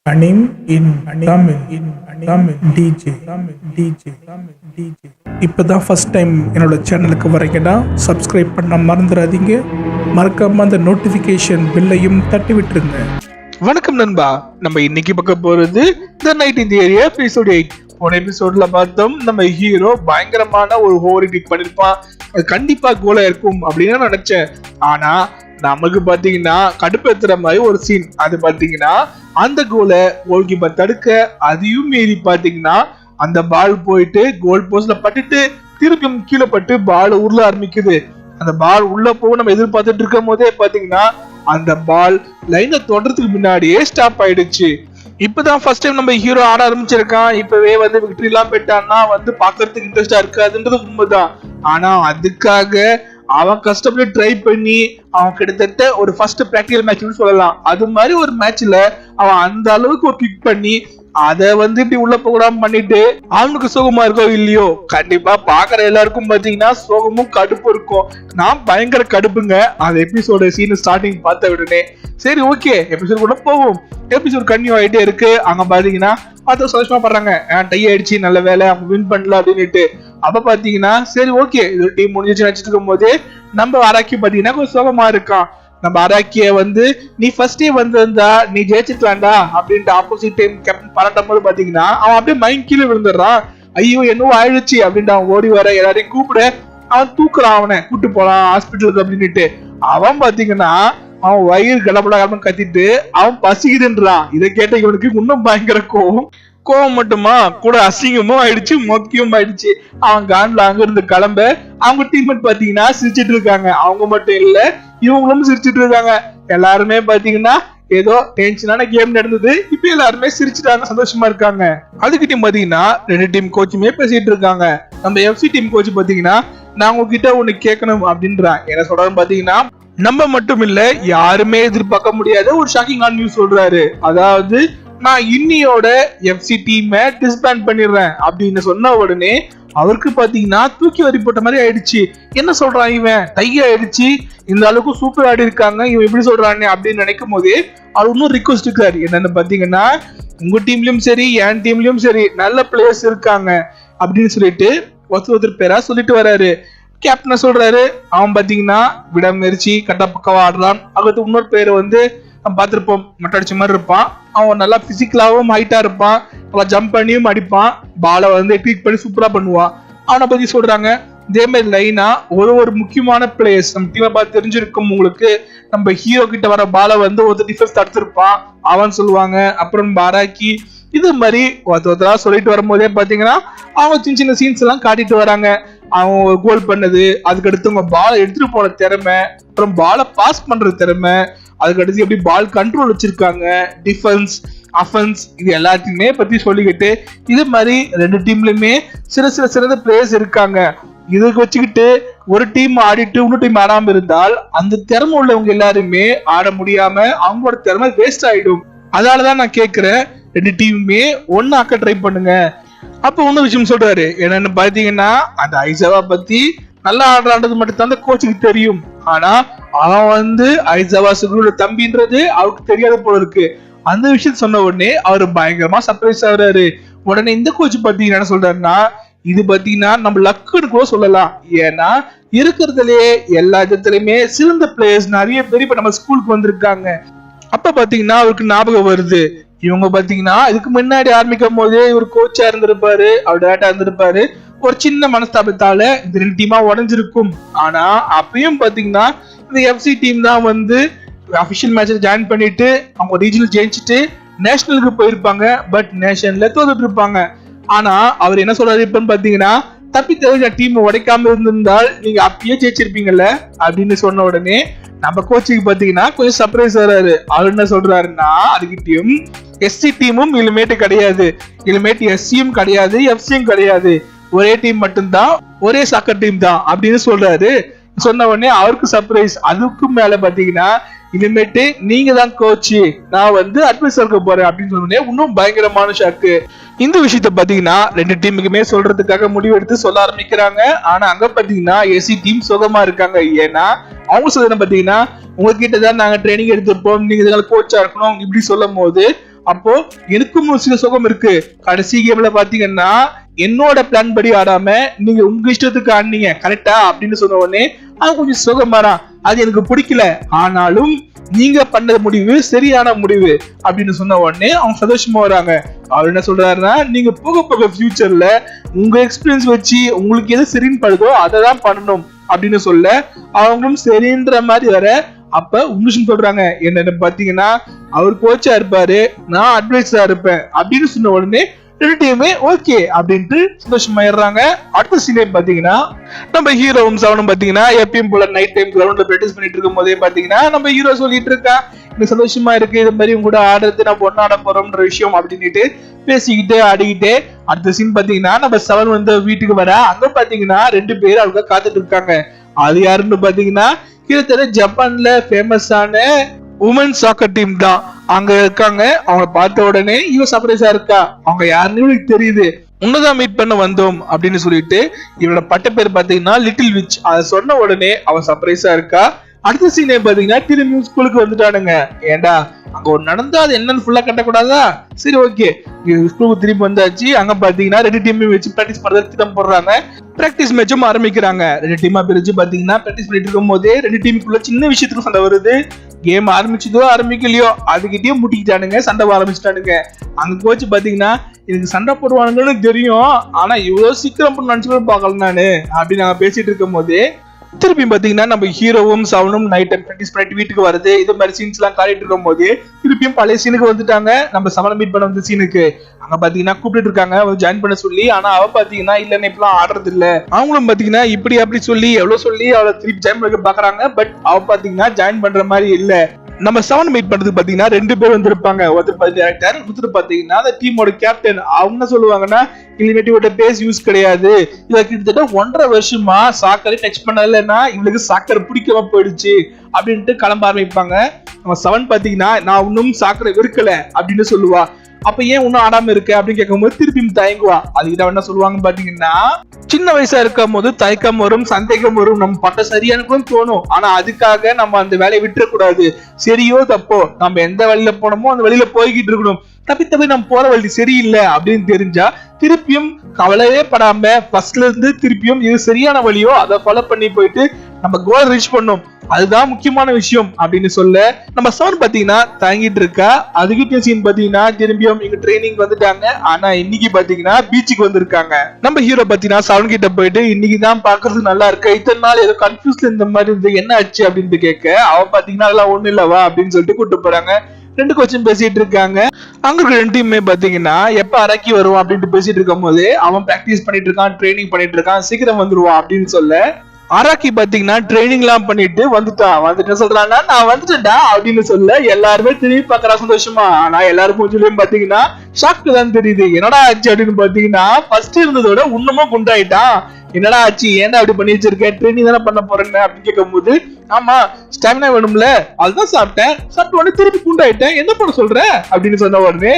Anim in Tamil DJ. இப்போதான் first time என்னோட சேனலுக்கு வரீங்கன்னா சப்ஸ்கிரைப் பண்ண மறந்துடாதீங்க. மறக்காம அந்த நோட்டிஃபிகேஷன் பில்லையும் தட்டி விட்டுருங்க. வணக்கம் நண்பா, நம்ம இன்னைக்கு பார்க்க போறது the night in the area episode 8. போன எபிசோட்ல பார்த்தோம் நம்ம ஹீரோ பயங்கரமான ஒரு ஓவர் கிக் பண்ணிருப்பான். அது கண்டிப்பா கோலா இருக்கும் அப்படின்னு நினைச்சேன். ஆனா நமக்கு பாத்தீங்கன்னா கடுப்பேத்துற மாதிரி ஒரு சீன். அது பாத்தீங்கன்னா அந்த கோலை கோல் கீப்பர் தடுக்க, அதையும் மீறி பாத்தீங்கன்னா அந்த பால் போயிட்டு கோல் போஸ்ட்ல பட்டுட்டு திருப்பியும் கீழே பட்டு பால் உருள ஆரம்பிக்குது. அந்த பால் உள்ள போக நம்ம எதிர்பார்த்துட்டு இருக்கும் போதே பாத்தீங்கன்னா அந்த பால் லைனை தொடறதுக்கு முன்னாடியே ஸ்டாப் ஆயிடுச்சு. இப்பதான் ஃபர்ஸ்ட் டைம் நம்ம ஹீரோ ஆட ஆரம்பிச்சிருக்கான். இப்பவே வந்து விக்டரி எல்லாம் போயிட்டான்னா வந்து பாக்குறதுக்கு இன்ட்ரெஸ்டா இருக்காதுன்றது உண்மைதான். ஆனா அதுக்காக அவன் கஷ்டப்பட்டு ட்ரை பண்ணி அவன் கிட்டத்தட்ட ஒரு ஃபர்ஸ்ட் பிராக்டிகல் மேட்ச்னு சொல்லலாம். அது மாதிரி ஒரு மேட்ச்ல அவன் அந்த அளவுக்கு ஒரு கிக் பண்ணி அத வந்து இப்படி உள்ள போடாம பண்ணிட்டு அவனுக்கு சோகமா இருக்கோ இல்லையோ, கண்டிப்பா பாக்குற எல்லாருக்கும் பாத்தீங்கன்னா சோகமும் கடுப்பு இருக்கும். நான் பயங்கர கடுப்புங்க அந்த எபிசோட சீன் ஸ்டார்டிங் பார்த்த உடனே. சரி ஓகே, எபிசோட் கூட போவோம். எபிசோட் கன்டினியூ ஆயிட்டே இருக்கு. அங்க பாத்தீங்கன்னா பார்த்து சந்தோஷமா பண்றாங்க. டை ஆயிடுச்சு, நல்ல வேலை, அவங்க வின் பண்ணல அப்படின்னுட்டு. அப்ப பாத்தீங்கன்னா சரி ஓகே, இது டீம் முடிஞ்சிச்சு நினைச்சிட்டு இருக்கும் போது நம்ம அராக்கி பாத்தீங்கன்னா கொஞ்சம் சோகமா இருக்கான். நம்ம அராக்கிய வந்து நீ ஃபர்ஸ்டே வந்திருந்தா நீ ஜெயிச்சிருக்கலாம்டா அப்படின்ட்டு ஆப்போசிட் டைம் கேப்டன் பாராட்டும் போது பாத்தீங்கன்னா அவன் அப்படியே மைண்ட் கீழே விழுந்துடுறான். ஐயோ என்னவோ ஆயிடுச்சு அப்படின்ட்டு அவன் ஓடி வர எல்லாரையும் கூப்பிட அவன் தூக்குறான், அவனை கூட்டு போலாம் ஹாஸ்பிட்டலுக்கு அப்படின்னுட்டு. அவன் பாத்தீங்கன்னா அவன் வயிறு கடப்படா கத்திட்டு அவன் பசிக்குதுன்றான். இதை கேட்ட இவனுக்கு இன்னும் பயங்கர கோவம் மட்டுமா கூட அசிங்கமும் ஆயிடுச்சு, மொக்கியும் ஆயிடுச்சு. அவன் கான்ல அங்க இருந்து கிளம்ப அவங்க டீம்மேட் பாத்தீங்கன்னா சிரிச்சிட்டு இருக்காங்க. அவங்க மட்டும் இல்ல, இவங்களும் சிரிச்சிட்டு இருக்காங்க. எல்லாருமே பாத்தீங்கன்னா ஏதோ டென்ஷனான கேம் நடந்தது, இப்ப எல்லாருமே சிரிச்சுட்டாங்க, சந்தோஷமா இருக்காங்க. அதுக்கு டீம் பாத்தீங்கன்னா ரெண்டு டீம் கோச்சுமே பேசிட்டு இருக்காங்க. நம்ம எஃப்சி டீம் கோச் பாத்தீங்கன்னா நான் உங்ககிட்ட ஒண்ணு கேட்கணும் அப்படின்றான். என்ன சொல்றான்னு பாத்தீங்கன்னா நம்ம மட்டும் இல்ல யாருமே எதிர்பார்க்க முடியாத ஒரு ஷாக்கிங்கான நியூஸ் சொல்றாரு. அதாவது நான் இன்னியோட எஃப்சி டீமை டிஸ்பேண்ட் பண்ணிடுறேன் அப்படின்னு சொன்ன உடனே அவருக்கு பாத்தீங்கன்னா தூக்கி வரி போட்ட மாதிரி ஆயிடுச்சு. என்ன சொல்றான் இவன், டை ஆயிடுச்சு, இந்த அளவுக்கு சூப்பர் ஆடி இருக்காங்க, இவன் எப்படி சொல்றானே அப்படின்னு நினைக்கும் போதே அவர் இன்னும் ரிக்வஸ்ட் இருக்காரு. என்னன்னு பாத்தீங்கன்னா உங்க டீம்லயும் சரி என் டீம்லயும் சரி நல்ல பிளேயர்ஸ் இருக்காங்க அப்படின்னு சொல்லிட்டு ஒருத்தர் பேரா சொல்லிட்டு வர்றாரு. கேப்டன் சொல்றாரு, அவன் பாத்தீங்கன்னா விடாமுயற்சி கட்டா பக்கவா ஆடுறான். அடுத்து இன்னொரு பேர் வந்து பார்த்திருப்போம், மொட்டை அடிச்ச மாதிரி இருப்பான். அவன் நல்லா பிசிக்கலாவும் ஹைட்டா இருப்பான், நல்லா ஜம்ப் பண்ணியும் அடிப்பான், பாலை வந்து ட்வீட் பண்ணி சூப்பரா பண்ணுவான். அவனை பத்தி சொல்றாங்க. இதே மாதிரி லைனா ஒரு முக்கியமான பிளேயர்ஸ் நம்ம டீமை பார்த்து தெரிஞ்சிருக்கும் உங்களுக்கு. நம்ம ஹீரோ கிட்ட வர பாலை வந்து ஒரு டிஃபென்ஸ் தடுத்திருப்பான், அவன் சொல்லுவாங்க. அப்புறம் பாராக்கி இது மாதிரி ஒருத்தரா சொல்லிட்டு வரும்போதே பாத்தீங்கன்னா அவங்க சின்ன சின்ன சீன்ஸ் எல்லாம் காட்டிட்டு வராங்க. அவன் கோல் பண்ணது, அதுக்கடுத்து அவங்க பாலை எடுத்துட்டு போன திறமை, அப்புறம் பாலை பாஸ் பண்ற திறமை, அதுக்கடுத்து எப்படி பால் கண்ட்ரோல் வச்சிருக்காங்க, டிஃபென்ஸ் அஃபென்ஸ், இது எல்லாத்தையுமே பத்தி சொல்லிக்கிட்டு இது மாதிரி ரெண்டு டீம்லயுமே சிறந்த பிளேயர்ஸ் இருக்காங்க. இதுக்கு வச்சுக்கிட்டு ஒரு டீம் ஆடிட்டு இன்னொரு டீம் ஆடாம இருந்தால் அந்த திறமை உள்ளவங்க எல்லாருமே ஆட முடியாம அவங்களோட திறமை வேஸ்ட் ஆயிடும். அதனாலதான் நான் கேட்கிறேன், ரெண்டு டீமுமே ஒன்னாக்க ட்ரை பண்ணுங்க. அப்ப இன்னொரு விஷயம் சொல்றாரு. என்னன்னு பாத்தீங்கன்னா அந்த ஐசாவா பத்தி நல்லா ஆடுறான்றது மட்டும் தான் அந்த கோச்சுக்கு தெரியும். ஆனா அவன் வந்து ஐசாவா சுகுரோட தம்பின்றது அவருக்கு தெரியாத போல இருக்கு. அந்த விஷயத்த சொன்ன உடனே அவரு பயங்கரமா சர்ப்ரைஸ் ஆகுறாரு. உடனே இந்த கோச் பாத்தீங்கன்னா என்ன சொல்றாருன்னா, இது பாத்தீங்கன்னா நம்ம லக்குன்னு கூட சொல்லலாம். ஏன்னா இருக்கிறதுலயே எல்லா இடத்துலயுமே சிறந்த பிளேயர்ஸ் நிறைய பேர் இப்ப நம்ம ஸ்கூலுக்கு வந்திருக்காங்க. அப்ப பாத்தீங்கன்னா அவருக்கு ஞாபகம் வருது, இவங்க பாத்தீங்கன்னா இதுக்கு முன்னாடி ஆரம்பிக்கும் போதே இவர் கோச்சா இருந்திருப்பாரு, அவர் டேரக்டா இருந்திருப்பாரு. ஒரு சின்ன மனஸ்தாபத்தால இந்த ரெண்டு டீமா உடஞ்சிருக்கும். ஆனா அப்பயும் பாத்தீங்கன்னா இந்த எஃப்சி டீம் தான் வந்து அபிஷியல் மேட்ச்ல ஜாயின் பண்ணிட்டு அவங்க ரீஜனல் ஜெயிச்சுட்டு நேஷனலுக்கு போயிருப்பாங்க. பட் நேஷனல்ல தோத்துட்டு இருப்பாங்க. ஆனா அவர் என்ன சொல்றாரு இப்பன்னு பாத்தீங்கன்னா, தப்பி தெரிஞ்ச டீம் உடைக்காம இருந்திருந்தால் நீங்க அப்பயே ஜெயிச்சிருப்பீங்கல்ல அப்படின்னு சொன்ன உடனே நம்ம கோச்சுக்கு பாத்தீங்கன்னா கொஞ்சம் சர்ப்ரைஸ் வர்றாரு. அவர் என்ன சொல்றாருன்னா, அதுக்கிட்டையும் எஸ்சி டீமும் இனிமேட்டு கிடையாது, இனிமேட்டு எஸ்சியும் கிடையாது, எஃப்சியும் கிடையாது, ஒரே டீம் மட்டும்தான், ஒரே சாக்கர் டீம் தான் அப்படின்னு சொல்றாரு. சொன்ன உடனே அவருக்கு சர்ப்ரைஸ். அதுக்கும் மேல பாத்தீங்கன்னா இனிமேட்டு நீங்க தான் கோச்சு, நான் வந்து அட்வைஸ் இருக்க போறேன் அப்படின்னு சொன்னே இன்னும் பயங்கரமான ஷாக்கு. இந்த விஷயத்த பாத்தீங்கன்னா ரெண்டு டீமுக்குமே சொல்றதுக்காக முடிவெடுத்து சொல்ல ஆரம்பிக்கிறாங்க. ஆனா அங்க பாத்தீங்கன்னா எஸ்சி டீம் சுகமா இருக்காங்க. ஏன்னா அவங்க சொல்றது பாத்தீங்கன்னா உங்ககிட்ட தான் நாங்க ட்ரைனிங் எடுத்திருப்போம், நீங்க இதனால கோச்சா இருக்கணும் இப்படி சொல்லும் போது அப்போ எனக்கும் ஒரு சில சுகம் இருக்கு. கடைசி கேம்ல பாத்தீங்கன்னா என்னோட பிளான் படி ஆடாம நீங்க உங்க இஷ்டத்துக்கு ஆடினீங்க கரெக்டா அப்படின்னு சொன்ன உடனே அவன் கொஞ்சம் சுகமாறான். அது எனக்கு பிடிக்கல, ஆனாலும் நீங்க பண்ண முடிவு சரியான முடிவு அப்படின்னு சொன்ன உடனே அவங்க சந்தோஷமா வராங்க. அவர் என்ன சொல்றாருன்னா, நீங்க போக போக ஃபியூச்சர்ல உங்க எக்ஸ்பீரியன்ஸ் வச்சு உங்களுக்கு எது சரின்னு படுதோ அதை தான் பண்ணணும் அப்படின்னு சொல்ல அவங்களும் சரின்ற மாதிரி வர. அப்ப உண்மையும் சொல்றாங்க, என்ன பாத்தீங்கன்னா அவர் கோச்சா இருப்பாரு, நான் அட்வைஸா இருப்பேன் அப்படின்னு சொன்ன உடனே ரெண்டு டீமே ஓகே அப்படின்ட்டு சந்தோஷமாயிடுறாங்க. அடுத்த சீனே பாத்தீங்கன்னா நம்ம ஹீரோவும் சவனும் பாத்தீங்கன்னா எப்பயும் போல நைட் டைம் கிரவுண்ட்ல பிராக்டிஸ் பண்ணிட்டு இருக்கும் போதே பாத்தீங்கன்னா நம்ம ஹீரோ சொல்லிட்டு இருக்கா, எனக்கு சந்தோஷமா இருக்கு இது மாதிரி கூட ஆடுறது, நம்ம ஒன்னாட போறோம்ன்ற விஷயம் அப்படின்ட்டு பேசிக்கிட்டு ஆடிக்கிட்டே. அடுத்த சீன் பாத்தீங்கன்னா நம்ம சவன் வந்து வீட்டுக்கு வர, அங்க பாத்தீங்கன்னா ரெண்டு பேர் அவங்க காத்துட்டு இருக்காங்க. அது யாருன்னு பாத்தீங்கன்னா கிட்டத்தட்ட ஜப்பான்ல ஃபேமஸான உமன் சாக்கர் டீம் தான் அங்க இருக்காங்க. அவங்க பார்த்த உடனே இவ சர்ப்ரைஸா இருக்கா, அவங்க யாருன்னு இவளுக்கு தெரியுது. உன்னதான் மீட் பண்ண வந்தோம் அப்படின்னு சொல்லிட்டு இவனோட பட்ட பேர் பாத்தீங்கன்னா லிட்டில் விச். அதை சொன்ன உடனே அவன் சர்ப்ரைஸா இருக்கா. அடுத்த சீனே பாத்தீங்கன்னா திரும்பி ஸ்கூலுக்கு வந்துட்டானுங்க. ஏண்டா அங்க ஒரு நடந்தா அது என்னன்னு ஃபுல்லா கட்டக்கூடாதா? சரி ஓகே, ஸ்கூலுக்கு திரும்பி வந்தாச்சு. அங்க பாத்தீங்கன்னா ரெண்டு டீமையும் வச்சு பிராக்டிஸ் பண்றது திட்டம் போடுறாங்க. பிராக்டிஸ் மேட்சும் ஆரம்பிக்கிறாங்க. ரெண்டு டீமா பிரிச்சு பாத்தீங்கன்னா பிராக்டிஸ் பண்ணிட்டு இருக்கும் போதே ரெண்டு டீமுக்குள்ள சின்ன விஷயத்துக்கு சண்டை வருது. கேம் ஆரம்பிச்சதோ ஆரம்பிக்கலையோ அதுக்கிட்டயும் முட்டிக்கிட்டானுங்க, சண்டை ஆரம்பிச்சுட்டானுங்க. அங்க கோச்சு பாத்தீங்கன்னா எனக்கு சண்டை போடுவானுங்கன்னு தெரியும், ஆனா இவ்வளவு சீக்கிரம் நினைச்சு பாக்கல நானு அப்படின்னு நாங்க பேசிட்டு இருக்கும் போது திருப்பி பாத்தீங்கன்னா நம்ம ஹீரோவும் சவனும் நைட் டைம் பிராக்டிஸ் பண்ணிட்டு வீட்டுக்கு வருது. இது மாதிரி சீன்ஸ் எல்லாம் காட்டிட்டு இருக்கும் போது திருப்பியும் பழைய சீனுக்கு வந்துட்டாங்க. நம்ம சவனை மீட் பண்ண வந்த சீனுக்கு அங்க பாத்தீங்கன்னா கூப்பிட்டு இருக்காங்க ஜாயின் பண்ண சொல்லி. ஆனா அவ பாத்தீங்கன்னா இல்லன்னு இப்பெல்லாம் ஆடுறது இல்ல. அவங்களும் பாத்தீங்கன்னா இப்படி அப்படி சொல்லி எவ்வளவு சொல்லி அவளை திருப்பி ஜாயின் பண்ண பாக்குறாங்க. பட் அவ பாத்தீங்கன்னா ஜாயின் பண்ற மாதிரி இல்ல. நம்ம செவன் மீட் பண்றதுக்கு பாத்தீங்கன்னா ரெண்டு பேர் வந்திருப்பாங்க. ஒருத்தர் டேரக்டர், ஒருத்தர் பாத்தீங்கன்னா அந்த டீமோட கேப்டன். அவங்க என்ன சொல்லுவாங்கன்னா இனிமேட்டிவோட பேஸ் யூஸ் கிடையாது, இவ கிட்டத்தட்ட 1.5 வருஷமா சாக்கரை டச் பண்ணலன்னா இவளுக்கு சாக்கரை பிடிக்காம போயிடுச்சு அப்படின்ட்டு கிளம்ப ஆரம்பிப்பாங்க. நம்ம செவன் பாத்தீங்கன்னா நான் இன்னும் சாக்கரை வெறுக்கல அப்படின்னு சொல்லுவா. அப்ப ஏன் இன்னும் ஆடாம இருக்க அப்படின்னு கேட்கும்போது திருப்பியும் தயங்குவா. அதுக்கிட்ட என்ன சொல்லுவாங்க பாத்தீங்கன்னா, சின்ன வயசா இருக்கும் போது தயக்கம் வரும், சந்தேகம் வரும், நம்ம பட்ட சரியானு தோணும், ஆனா அதுக்காக நம்ம அந்த வேலையை விட்டுறக்கூடாது. சரியோ தப்போ நம்ம எந்த வழியில போனோமோ அந்த வழியில போய்கிட்டு இருக்கணும். தப்பி நம்ம போற வழி சரியில்லை அப்படின்னு தெரிஞ்சா திருப்பியும் கவலையே படாம ஃபர்ஸ்ட்ல இருந்து திருப்பியும் இது சரியான வழியோ அதை ஃபாலோ பண்ணி போயிட்டு நம்ம கோல் ரீச் பண்ணோம், அதுதான் முக்கியமான விஷயம் அப்படின்னு சொல்ல நம்ம சவுண்ட் பாத்தீங்கன்னா தங்கிட்டு இருக்கா. அதுக்கிட்ட சீன் பாத்தீங்கன்னா திரும்பியும் இங்க ட்ரைனிங் வந்துட்டாங்க. ஆனா இன்னைக்கு பாத்தீங்கன்னா பீச்சுக்கு வந்திருக்காங்க. நம்ம ஹீரோ பாத்தீங்கன்னா சவுண்ட் கிட்ட போயிட்டு இன்னைக்கு தான் பாக்குறது நல்லா இருக்கு, இத்தனை நாள் ஏதோ கன்ஃபியூஸ்ல இந்த மாதிரி இருந்து என்ன ஆச்சு அப்படின்னு கேட்க அவ பாத்தீங்கன்னா அதெல்லாம் ஒண்ணு இல்லவா அப்படின்னு சொல்லிட்டு கூப்பிட்டு போறாங்க. ரெண்டு கோச்சும் பேசிட்டு இருக்காங்க. அங்க ரெண்டு டீமே பாத்தீங்கன்னா எப்ப அரக்கி வருவான் அப்படின்ட்டு பேசிட்டு இருக்கும் போது அவன் பிராக்டிஸ் பண்ணிட்டு இருக்கான், ட்ரைனிங் பண்ணிட்டு இருக்கான், சீக்கிரம் வந்துருவான் அப்படின்னு சொல்ல அராக்கி பாத்தீங்கன்னா ட்ரைனிங் எல்லாம் பண்ணிட்டு வந்துட்டு சொல்றான்னா நான் வந்துட்டேன்டா அப்படின்னு சொல்ல எல்லாருமே திரும்பி பாக்குறா சந்தோஷமா. ஆனா எல்லாரும் மூஞ்சிலையும் பாத்தீங்கன்னா ஷாக்கு தான் தெரியுது. என்னடா ஆச்சு அப்படின்னு பாத்தீங்கன்னா ஃபர்ஸ்ட் இருந்ததோட இன்னமும் குண்டாயிட்டான். என்னடா ஆச்சு, ஏன்டா அப்படி பண்ணி வச்சிருக்க, ட்ரைனிங் தானே பண்ண போறேன்னு அப்படின்னு கேட்கும் போது ஆமா ஸ்டாமினா வேணும்ல அதுதான் சாப்பிட்டேன், சாப்பிட்ட உடனே திருப்பி குண்டாயிட்டேன், என்ன பண்ண சொல்ற அப்படின்னு சொன்ன உடனே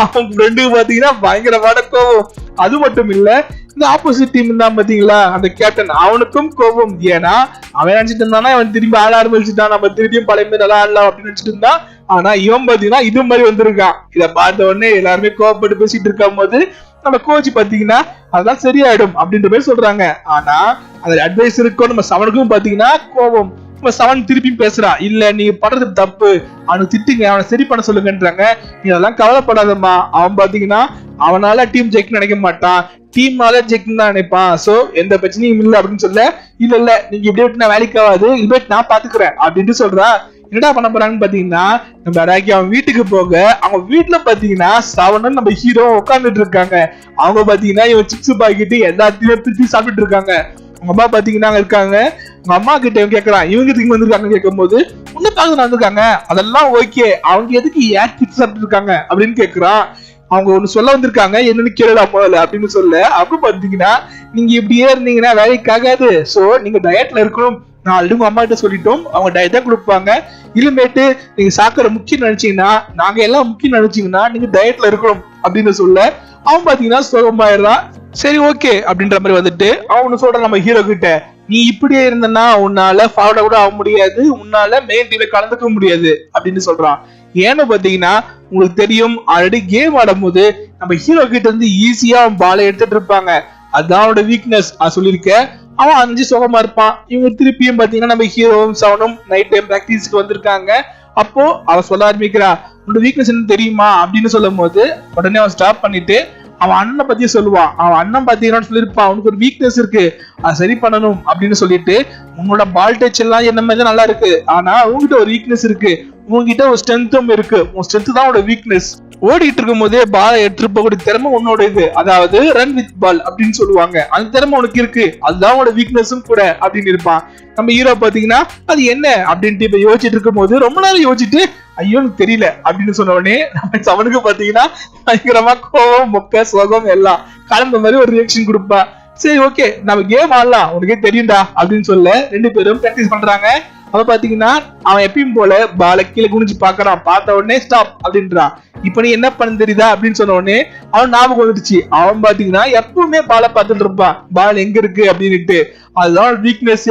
அவங்க ஃப்ரெண்டுக்கு பாத்தீங்கன்னா பயங்கரமான கோவம். அது மட்டும் இல்ல இந்த ஆப்போசிட் டீம் தான் பாத்தீங்களா அந்த கேப்டன், அவனுக்கும் கோபம். ஏன்னா அவன் நினைச்சிட்டு இருந்தானா அவன் திரும்பி ஆட ஆரம்பிச்சுட்டான், நம்ம திருப்பியும் பழைய மாதிரி நல்லா ஆடலாம் அப்படின்னு நினைச்சிட்டு இருந்தான். ஆனா இவன் பாத்தீங்கன்னா இது மாதிரி வந்திருக்கான். இதை பார்த்த உடனே எல்லாருமே கோவப்பட்டு பேசிட்டு இருக்கும் போது நம்ம கோச் பாத்தீங்கன்னா அதெல்லாம் சரியாயிடும் அப்படின்ற மாதிரி சொல்றாங்க. ஆனா அந்த அட்வைஸ் இருக்கும் நம்ம சவனுக்கும் பாத்தீங்கன்னா கோபம். சவன் திருப்பி பேசுறா, இல்ல நீங்க பண்றது தப்பு, அவனுக்கு திட்டுங்க, அவனை சரி பண்ண சொல்லுங்கன்றாங்க. நீ அதெல்லாம் கவலைப்படாதம்மா, அவன் பாத்தீங்கன்னா அவனால டீம் ஜெயிக்க நினைக்க மாட்டான், டீமால ஜெயிக்கணும் தான் நினைப்பான், சோ எந்த பிரச்சனையும் இல்லை அப்படின்னு சொல்ல இல்ல நீங்க இப்படியே விட்டு நான் வேலைக்கு ஆகாது, இப்படியே நான் பாத்துக்கிறேன் அப்படின்ட்டு சொல்றா. என்னடா பண்ண போறாங்கன்னு பாத்தீங்கன்னா நம்ம அராக்கி அவன் வீட்டுக்கு போக அவங்க வீட்டுல பாத்தீங்கன்னா சவனும் நம்ம ஹீரோ உட்காந்துட்டு இருக்காங்க. அவங்க பாத்தீங்கன்னா இவன் சிப்ஸ் பாக்கிட்டு எல்லாத்தையும் திருப்பி சாப்பிட்டு இருக்காங்க. உங்க அம்மா பாத்தீங்கன்னா இருக்காங்க. உங்க அம்மா கிட்ட கேக்குறான் இவங்க திரும்பி வந்திருக்காங்க கேட்கும் போது உன்ன பாக்க வந்திருக்காங்க, அதெல்லாம் ஓகே, அவங்க எதுக்கு ஏன் சிப்ஸ் சாப்பிட்டு இருக்காங்க அப்படின்னு கேக்குறான். அவங்க ஒண்ணு சொல்ல வந்திருக்காங்க, என்னன்னு கேளுடா முதல்ல அப்படின்னு சொல்ல. அப்ப பாத்தீங்கன்னா நீங்க இப்படியே இருந்தீங்கன்னா வேலைக்கு ஆகாது, சோ நீங்க டயட்ல இருக்கணும், நான் ஆல்ரெடி உங்க அம்மா கிட்ட சொல்லிட்டோம், அவங்க டயட் தான் கொடுப்பாங்க. இனிமேட்டு நீங்க சாக்கரை முக்கியம் நினைச்சீங்கன்னா நாங்க எல்லாம் முக்கியம் நினைச்சீங்கன்னா நீங்க டயட்ல இருக்கணும் அப்படின்னு சொல்ல அவன் பாத்தீங்கன்னா சுகமாயிடுறான். சரி ஓகே அப்படின்ற மாதிரி வந்துட்டு அவனு சொல்றான் நம்ம ஹீரோ கிட்ட, நீ இப்படியே இருந்தனா உன்னால ஃபார்வர்டா கூட ஆக முடியாது, உன்னால மெயின் டீம்ல கலந்துக்க முடியாது அப்படின்னு சொல்றான். ஏன்னு பாத்தீங்கன்னா உங்களுக்கு தெரியும், ஆல்ரெடி கேம் ஆடும்போது நம்ம ஹீரோ கிட்ட இருந்து ஈஸியா அவன் பாலை எடுத்துட்டு இருப்பாங்க. அதான் அவனோட வீக்னஸ். அது சொல்லியிருக்கேன். அவன் 5 சுகமா இருப்பான். இவங்க திருப்பியும் பாத்தீங்கன்னா நம்ம ஹீரோவும் சவனும் நைட் டைம் பிராக்டிஸ்க்கு வந்திருக்காங்க. அப்போ அவன் சொல்ல ஆரம்பிக்கிறா, உன்னோட வீக்னஸ் என்ன தெரியுமா அப்படின்னு சொல்லும் போது உடனே அவன் ஸ்டாப் பண்ணிட்டு அவன் அண்ணனை பத்தி சொல்லுவான். அவன் அண்ணன் பாத்தீங்கன்னா சொல்லியிருப்பான், அவனுக்கு ஒரு வீக்னஸ் இருக்கு, அதை சரி பண்ணணும் அப்படின்னு சொல்லிட்டு, உன்னோட பால் டச் எல்லாம் என்ன மாதிரி நல்லா இருக்கு, ஆனா உங்ககிட்ட ஒரு வீக்னஸ் இருக்கு, உங்ககிட்ட ஒரு ஸ்ட்ரென்த்தும் இருக்கு, உன் ஸ்ட்ரென்த் தான் உன்னோட வீக்னஸ். ஓடிட்டு இருக்கும் போதே பாலை எடுத்துட்டு போகக்கூடிய திறமை உன்னோட இது, அதாவது ரன் வித் பால் அப்படின்னு சொல்லுவாங்க. அந்த திறமை உனக்கு இருக்கு, அதுதான் உன்னோட வீக்னஸும் கூட அப்படின்னு இருப்பான். நம்ம ஹீரோ பாத்தீங்கன்னா அது என்ன அப்படின்ட்டு இப்ப யோசிச்சுட்டு இருக்கும் போது ரொம்ப நேரம் யோசிச்சுட்டு ஐயோ எனக்கு தெரியல அப்படின்னு சொன்ன உடனே நம்ம அவனுக்கு பாத்தீங்கன்னா பயங்கரமா கோவம், மொக்க, சோகம் எல்லாம் கலந்த மாதிரி ஒரு ரியாக்ஷன் கொடுப்பா. சரி ஓகே நம்ம கேம் ஆடலாம், உனக்கே தெரியும்டா அப்படின்னு சொல்ல 2 பேரும் பிராக்டிஸ் பண்றாங்க. அவன் பாத்தீங்கன்னா அவன் எப்பயும் போல பாலை கீழே குனிஞ்சு பாக்குறான். பார்த்த உடனே ஸ்டாப் அப்படின்றான். இப்ப நீ என்ன பண்ண தெரியுதா அப்படின்னு சொன்ன உடனே அவன் ஞாபகம் வந்துடுச்சு. அவன் பாத்தீங்கன்னா எப்பவுமே பாலை பார்த்துட்டு இருப்பான், பால் எங்க இருக்கு அப்படின்னுட்டு. அதுதான் வீக்னஸ்.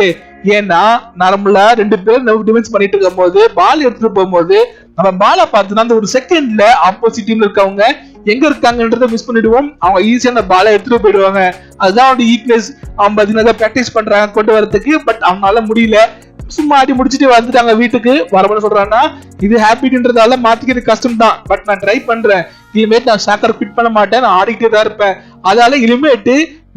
ஏன்னா நார்மலா 2 பேரும் டிஃபென்ஸ் பண்ணிட்டு இருக்கும் போது பால் எடுத்துட்டு போகும்போது நம்ம பாலை பார்த்தோம்னா அந்த ஒரு செகண்ட்ல ஆப்போசிட் டீம்ல இருக்கவங்க எங்க இருக்காங்கன்றத மிஸ் பண்ணிடுவோம். அவங்க ஈஸியா அந்த பாலை எடுத்துட்டு போயிடுவாங்க. அதுதான் அவனோட வீக்னஸ். அவன் பாத்தீங்கன்னா பிராக்டிஸ் பண்றாங்க கொண்டு வரதுக்கு, பட் அவனால முடியல. சும்மா ஆடி முடிச்சுட்டு வந்துட்டாங்க வீட்டுக்கு. வரப்பட சொல்றான்னா இது ஹாப்பின்றதால மாத்திக்கிறது கஷ்டம் தான், பட் நான் ட்ரை பண்றேன். இனிமேட்டு நான் சாக்கர் ஃபிட் பண்ண மாட்டேன், நான் ஆடிக்கிட்டே தான் இருப்பேன். அதனால இனிமேட்டு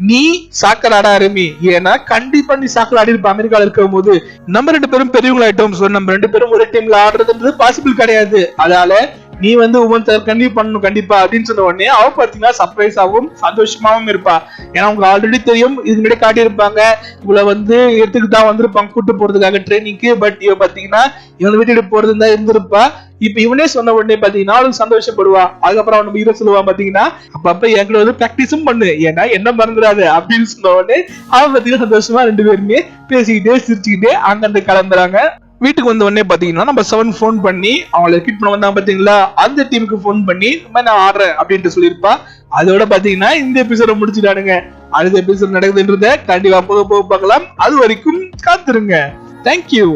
நீ சாக்கர் ஆட ஆரம்பி. ஏன்னா கண்டிப்பா நீ சாக்கர் ஆடி இருப்ப அமெரிக்கால இருக்கும் போது. நம்ம 2 பேரும் பெரியவங்களாயிட்டோம். நம்ம 2 பேரும் ஒரே டீம்ல ஆடுறதுன்றது பாசிபிள் கிடையாது. அதனால நீ வந்து கண்டிப்பா பண்ணணும் கண்டிப்பா அப்படின்னு சொன்ன உடனே அவ பாத்தீங்கன்னா சர்ப்ரைஸாவும் சந்தோஷமாவும் இருப்பா. ஏன்னா அவங்க ஆல்ரெடி தெரியும், இதுக்கு முன்னாடி காட்டியிருப்பாங்க இவ்வளவு வந்து எடுத்துக்கிட்டு தான் வந்திருப்பாங்க கூட்டு போறதுக்காக ட்ரைனிங்க்கு. பட் இவ பாத்தீங்கன்னா இவனை விட்டுட்டு போறது தான் இருந்திருப்பா. இப்ப இவனே சொன்ன உடனே பாத்தீங்கன்னா அவளுக்கு சந்தோஷப்படுவா. அதுக்கப்புறம் அவன் ஹீரோ சொல்லுவான் பாத்தீங்கன்னா அப்ப என்கிட்ட வந்து பிராக்டிஸும் பண்ணு, ஏன்னா என்ன மறந்துடாது அப்படின்னு சொன்ன உடனே அவன் பாத்தீங்கன்னா சந்தோஷமா 2 பேருமே பேசிக்கிட்டே சிரிச்சுக்கிட்டே அங்கிருந்து கிளம்புறாங்க. வீட்டுக்கு வந்த உடனே பாத்தீங்கன்னா நம்ம 7 போன் பண்ணி அவங்களை கிட் பண்ண வந்தாங்க பாத்தீங்களா, அந்த டீமுக்கு போன் பண்ணி நான் ஆடுறேன் அப்படின்ட்டு சொல்லியிருப்பா. அதோட பாத்தீங்கன்னா இந்த எபிசோட முடிச்சுட்டானுங்க. அடுத்த எபிசோட் நடக்குதுன்றத கண்டிப்பா போக பார்க்கலாம். அது வரைக்கும் காத்துருங்க. தேங்க்யூ.